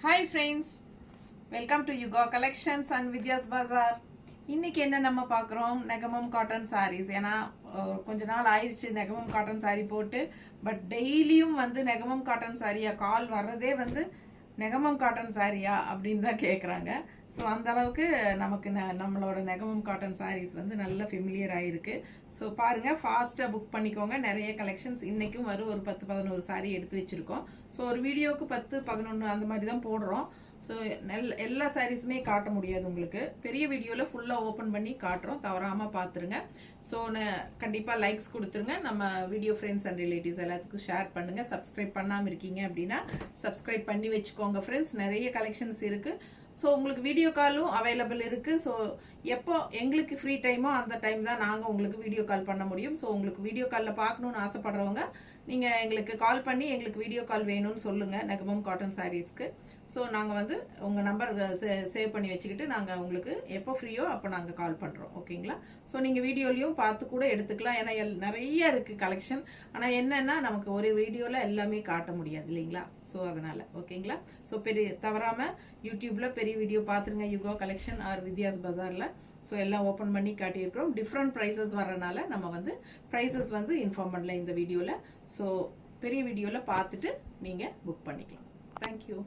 Hi friends, welcome to Yuga Collections and Vidya's Bazaar. இன்னைக்கு என்ன நம்ம பார்க்குறோம் நெகமம் காட்டன் sarees. ஏன்னா கொஞ்ச நாள் ஆயிடுச்சு நெகமம் காட்டன் saree போட்டு, பட் டெய்லியும் வந்து நெகமம் காட்டன் சாரியா கால் வர்றதே வந்து நெகமம் காட்டன் சாரியா அப்படின்னு தான் கேட்குறாங்க. ஸோ அந்த அளவுக்கு நமக்கு நம்மளோட நெகமம் காட்டன் sarees வந்து நல்ல ஃபெமிலியர் ஆகிருக்கு. ஸோ பாருங்கள், ஃபாஸ்ட்டாக புக் பண்ணிக்கோங்க. நிறைய கலெக்ஷன்ஸ் இன்றைக்கும் வரும். ஒரு 10-11 சாரீ எடுத்து வச்சுருக்கோம். ஸோ ஒரு வீடியோவுக்கு 10-11 அந்த மாதிரி தான் போடுறோம். ஸோ எல்லா சாரீஸுமே காட்ட முடியாது உங்களுக்கு. பெரிய வீடியோவில் ஃபுல்லாக ஓப்பன் பண்ணி காட்டுறோம், தவறாமல் பார்த்துருங்க. ஸோ கண்டிப்பாக லைக்ஸ் கொடுத்துருங்க. நம்ம வீடியோ ஃப்ரெண்ட்ஸ் அண்ட் ரிலேட்டிவ்ஸ் எல்லாத்துக்கும் ஷேர் பண்ணுங்கள். சப்ஸ்கிரைப் பண்ணாமல் இருக்கீங்க அப்படின்னா சப்ஸ்கிரைப் பண்ணி வச்சுக்கோங்க ஃப்ரெண்ட்ஸ். நிறைய கலெக்ஷன்ஸ் இருக்குது. ஸோ உங்களுக்கு வீடியோ காலும் அவைலபிள் இருக்குது. ஸோ எப்போ எங்களுக்கு ஃப்ரீ டைமோ அந்த டைம் தான் நாங்கள் உங்களுக்கு வீடியோ கால் பண்ண முடியும். ஸோ உங்களுக்கு வீடியோ காலில் பார்க்கணுன்னு ஆசைப்படுறவங்க நீங்கள் எங்களுக்கு கால் பண்ணி எங்களுக்கு வீடியோ கால் வேணும்னு சொல்லுங்கள் நெகமம் காட்டன் சாரீஸ்க்கு. ஸோ நாங்கள் வந்து உங்கள் நம்பர் சேவ் பண்ணி வச்சுக்கிட்டு நாங்கள் உங்களுக்கு எப்போ ஃப்ரீயோ அப்போ நாங்கள் கால் பண்ணுறோம். ஓகேங்களா? ஸோ நீங்கள் வீடியோலையும் பார்த்து கூட எடுத்துக்கலாம். ஏன்னா நிறைய இருக்குது கலெக்ஷன். ஆனால் என்னென்னா நமக்கு ஒரு வீடியோவில் எல்லாமே காட்ட முடியாது இல்லைங்களா? ஸோ அதனால் ஓகேங்களா? ஸோ தவறாமல் யூடியூப்பில் பெரிய வீடியோ பார்த்துருங்க, யுகா கலெக்ஷன் ஆர் வித்யாஸ் பஜாரில். ஸோ எல்லாம் ஓப்பன் பண்ணி காட்டியிருக்கிறோம். டிஃப்ரெண்ட் ப்ரைஸஸ் வரனால நம்ம வந்து ப்ரைஸஸ் வந்து இன்ஃபார்ம் பண்ணல இந்த வீடியோவில். ஸோ பெரிய வீடியோவில் பார்த்துட்டு நீங்கள் புக் பண்ணிக்கலாம். தேங்க்யூ.